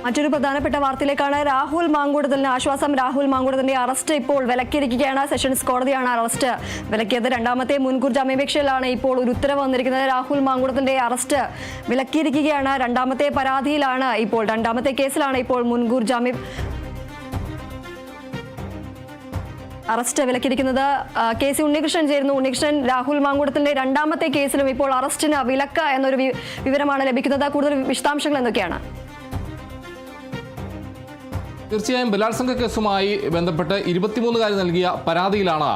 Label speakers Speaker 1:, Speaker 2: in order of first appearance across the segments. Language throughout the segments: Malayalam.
Speaker 1: മറ്റൊരു പ്രധാനപ്പെട്ട വാർത്തയിലേക്കാണ്. രാഹുൽ മാങ്കൂട്ടത്തിന് ആശ്വാസം. രാഹുൽ മാങ്കൂട്ടത്തിന്റെ അറസ്റ്റ് ഇപ്പോൾ വിലക്കിയിരിക്കുകയാണ്. സെഷൻസ് കോടതിയാണ് അറസ്റ്റ് വിലക്കിയത്. രണ്ടാമത്തെ മുൻകൂർ ജാമ്യാപേക്ഷയിലാണ് ഇപ്പോൾ ഒരു ഉത്തരവ് വന്നിരിക്കുന്നത്. രാഹുൽ മാങ്കൂട്ടത്തിന്റെ അറസ്റ്റ് വിലക്കിയിരിക്കുകയാണ്. രണ്ടാമത്തെ പരാതിയിലാണ് ഇപ്പോൾ, രണ്ടാമത്തെ കേസിലാണ് ഇപ്പോൾ മുൻകൂർ ജാമ്യം അറസ്റ്റ് വിലക്കിയിരിക്കുന്നത്. KC ഉണ്ണികൃഷ്ണൻ ചേരുന്നു. ഉണ്ണികൃഷ്ണൻ, രാഹുൽ മാങ്കൂട്ടത്തിന്റെ രണ്ടാമത്തെ കേസിലും ഇപ്പോൾ അറസ്റ്റിന് വിലക്ക് എന്നൊരു വിവരമാണ് ലഭിക്കുന്നത്. കൂടുതൽ വിശദാംശങ്ങൾ എന്തൊക്കെയാണ്?
Speaker 2: തീർച്ചയായും ബലാത്സംഗ കേസുമായി ബന്ധപ്പെട്ട് 23 നൽകിയ പരാതിയിലാണ്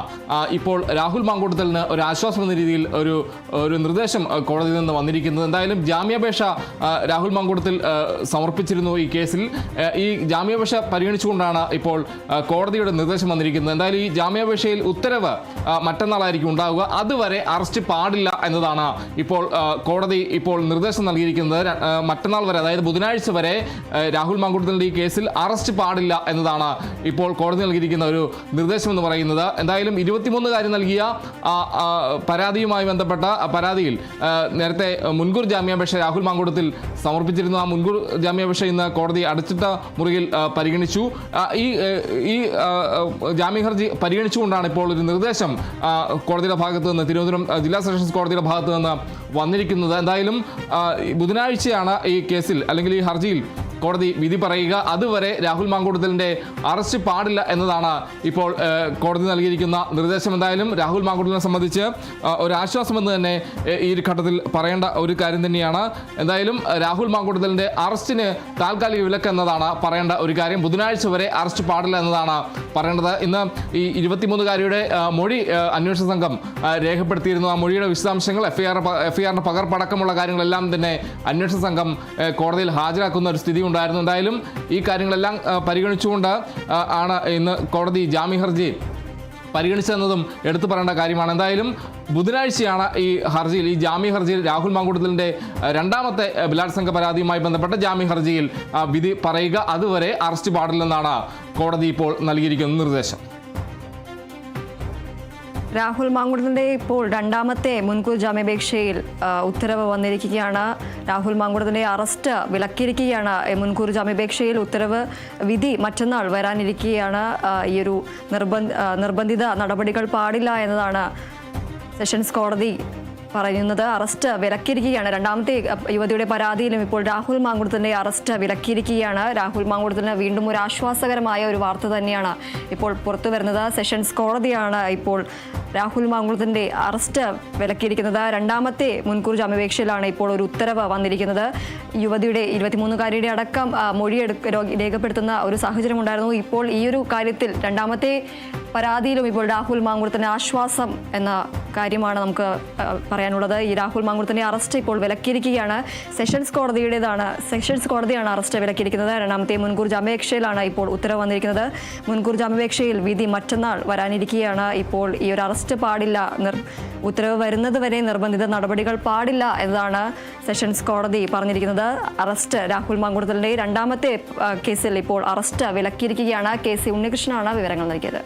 Speaker 2: ഇപ്പോൾ രാഹുൽ മാങ്കൂട്ടത്തിന് ഒരു ആശ്വാസം എന്ന രീതിയിൽ ഒരു നിർദ്ദേശം കോടതിയിൽ നിന്ന് വന്നിരിക്കുന്നത്. എന്തായാലും ജാമ്യാപേക്ഷ രാഹുൽ മാങ്കൂട്ടത്തിൽ സമർപ്പിച്ചിരുന്നു. ഈ കേസിൽ ഈ ജാമ്യാപേക്ഷ പരിഗണിച്ചുകൊണ്ടാണ് ഇപ്പോൾ കോടതിയുടെ നിർദ്ദേശം വന്നിരിക്കുന്നത്. എന്തായാലും ഈ ജാമ്യാപേക്ഷയിൽ ഉത്തരവ് മറ്റന്നാളായിരിക്കും ഉണ്ടാവുക. അതുവരെ അറസ്റ്റ് പാടില്ല എന്നതാണ് ഇപ്പോൾ കോടതി ഇപ്പോൾ നിർദ്ദേശം നൽകിയിരിക്കുന്നത്. മറ്റന്നാൾ വരെ, അതായത് ബുധനാഴ്ച വരെ രാഹുൽ മാങ്കൂട്ടത്തിന്റെ ഈ കേസിൽ അറസ്റ്റ് പാടില്ല എന്നതാണ് ഇപ്പോൾ കോടതി നൽകിയിരിക്കുന്ന ഒരു നിർദ്ദേശം എന്ന് പറയുന്നത്. എന്തായാലും 23 നൽകിയ പരാതിയുമായി ബന്ധപ്പെട്ട പരാതിയിൽ നേരത്തെ മുൻകൂർ ജാമ്യാപേക്ഷ രാഹുൽ മാങ്കൂട്ടത്തിൽ സമർപ്പിച്ചിരുന്നു. ആ മുൻകൂർ ജാമ്യാപേക്ഷ ഇന്ന് കോടതി അടച്ചിട്ട മുറിയിൽ പരിഗണിച്ചു. ഈ ജാമ്യ ഹർജി പരിഗണിച്ചുകൊണ്ടാണ് ഇപ്പോൾ ഒരു നിർദ്ദേശം കോടതിയുടെ ഭാഗത്ത് നിന്ന്, തിരുവനന്തപുരം ജില്ലാ സെഷൻസ് കോടതിയുടെ ഭാഗത്ത് നിന്ന് വന്നിരിക്കുന്നത്. എന്തായാലും ബുധനാഴ്ചയാണ് ഈ കേസിൽ അല്ലെങ്കിൽ ഈ ഹർജിയിൽ കോടതി വിധി പറയുക. അതുവരെ രാഹുൽ മാങ്കൂട്ടത്തിന്റെ അറസ്റ്റ് പാടില്ല എന്നതാണ് ഇപ്പോൾ കോടതി നൽകിയിരിക്കുന്ന നിർദ്ദേശം. എന്തായാലും രാഹുൽ മാങ്കൂട്ടത്തിനെ സംബന്ധിച്ച് ഒരു ആശ്വാസമെന്ന് തന്നെ ഈ ഘട്ടത്തിൽ പറയേണ്ട ഒരു കാര്യം തന്നെയാണ്. എന്തായാലും രാഹുൽ മാങ്കൂട്ടത്തിന്റെ അറസ്റ്റിന് താൽക്കാലിക വിലക്ക് എന്നതാണ് പറയേണ്ട ഒരു കാര്യം. ബുധനാഴ്ച വരെ അറസ്റ്റ് പാടില്ല എന്നതാണ് പറയേണ്ടത്. ഇന്ന് ഈ 23 മൊഴി അന്വേഷണ സംഘം രേഖപ്പെടുത്തിയിരുന്നു. ആ മൊഴിയുടെ വിശദാംശങ്ങൾ എഫ്ഐആറിന്റെ പകർപ്പടക്കമുള്ള കാര്യങ്ങളെല്ലാം തന്നെ അന്വേഷണ സംഘം കോടതിയിൽ ഹാജരാക്കുന്ന ഒരു സ്ഥിതി ഉണ്ടായിരുന്നു. എന്തായാലും ഈ കാര്യങ്ങളെല്ലാം പരിഗണിച്ചുകൊണ്ട് ആണ് ഇന്ന് കോടതി ജാമ്യ ഹർജി പരിഗണിച്ചതെന്നതും എടുത്തു പറയേണ്ട കാര്യമാണ്. എന്തായാലും ബുധനാഴ്ചയാണ് ഈ ഹർജിയിൽ, ഈ ജാമ്യ ഹർജിയിൽ രാഹുൽ മാങ്കൂട്ടത്തിന്റെ രണ്ടാമത്തെ ബലാത്സംഗ പരാതിയുമായി ബന്ധപ്പെട്ട ജാമ്യ ഹർജിയിൽ വിധി പറയുക. അതുവരെ അറസ്റ്റ് പാടില്ലെന്നാണ് കോടതി ഇപ്പോൾ നൽകിയിരിക്കുന്ന നിർദ്ദേശം.
Speaker 1: രാഹുൽ മാങ്കൂട്ടത്തിന്റെ ഇപ്പോൾ രണ്ടാമത്തെ മുൻകൂർ ജാമ്യാപേക്ഷയിൽ ഉത്തരവ് വന്നിരിക്കുകയാണ്. രാഹുൽ മാങ്കൂട്ടത്തിന്റെ അറസ്റ്റ് വിലക്കിയിരിക്കുകയാണ്. മുൻകൂർ ജാമ്യാപേക്ഷയിൽ ഉത്തരവ് വിധി മറ്റന്നാൾ വരാനിരിക്കുകയാണ്. ഈ ഒരു നിർബന്ധിത നടപടികൾ പാടില്ല എന്നതാണ് സെഷൻസ് കോടതി പറയുന്നത്. അറസ്റ്റ് വിലക്കിയിരിക്കുകയാണ്. രണ്ടാമത്തെ യുവതിയുടെ പരാതിയിലും ഇപ്പോൾ രാഹുൽ മാങ്കൂട്ടത്തിന്റെ അറസ്റ്റ് വിലക്കിയിരിക്കുകയാണ്. രാഹുൽ മാങ്കൂട്ടത്തിന് വീണ്ടും ഒരു ആശ്വാസകരമായ ഒരു വാർത്ത തന്നെയാണ് ഇപ്പോൾ പുറത്തു വരുന്നത്. സെഷൻസ് കോടതിയാണ് ഇപ്പോൾ രാഹുൽ മാങ്കൂട്ടത്തിന്റെ അറസ്റ്റ് വിലക്കിയിരിക്കുന്നത്. രണ്ടാമത്തെ മുൻകൂർ ജാമ്യാപേക്ഷയിലാണ് ഇപ്പോൾ ഒരു ഉത്തരവ് വന്നിരിക്കുന്നത്. യുവതിയുടെ 23 അടക്കം മൊഴി രേഖപ്പെടുത്തുന്ന ഒരു സാഹചര്യം ഉണ്ടായിരുന്നു. ഇപ്പോൾ ഈ ഒരു കാര്യത്തിൽ രണ്ടാമത്തെ പരാതിയിലും ഇപ്പോൾ രാഹുൽ മാങ്കൂട്ടത്തിന് ആശ്വാസം എന്ന കാര്യമാണ് നമുക്ക് പറയാനുള്ളത്. ഈ രാഹുൽ മാങ്കൂട്ടത്തിന്റെ അറസ്റ്റ് ഇപ്പോൾ വിലക്കിയിരിക്കുകയാണ്. സെഷൻസ് കോടതിയാണ് അറസ്റ്റ് വിലക്കിയിരിക്കുന്നത്. രണ്ടാമത്തെ മുൻകൂർ ജാമ്യാപേക്ഷയിലാണ് ഇപ്പോൾ ഉത്തരവ് വന്നിരിക്കുന്നത്. മുൻകൂർ ജാമ്യാപേക്ഷയിൽ വിധി മറ്റന്നാൾ വരാനിരിക്കുകയാണ്. ഇപ്പോൾ ഈ ഒരു അറസ്റ്റ് പാടില്ല, ഉത്തരവ് വരുന്നത് വരെ നിർബന്ധിത നടപടികൾ പാടില്ല എന്നതാണ് സെഷൻസ് കോടതി പറഞ്ഞിരിക്കുന്നത്. അറസ്റ്റ് രാഹുൽ മാങ്കൂട്ടത്തിന്റെ രണ്ടാമത്തെ കേസിൽ ഇപ്പോൾ അറസ്റ്റ് വിലക്കിയിരിക്കുകയാണ്. KC ഉണ്ണികൃഷ്ണനാണ് വിവരങ്ങൾ നൽകിയത്.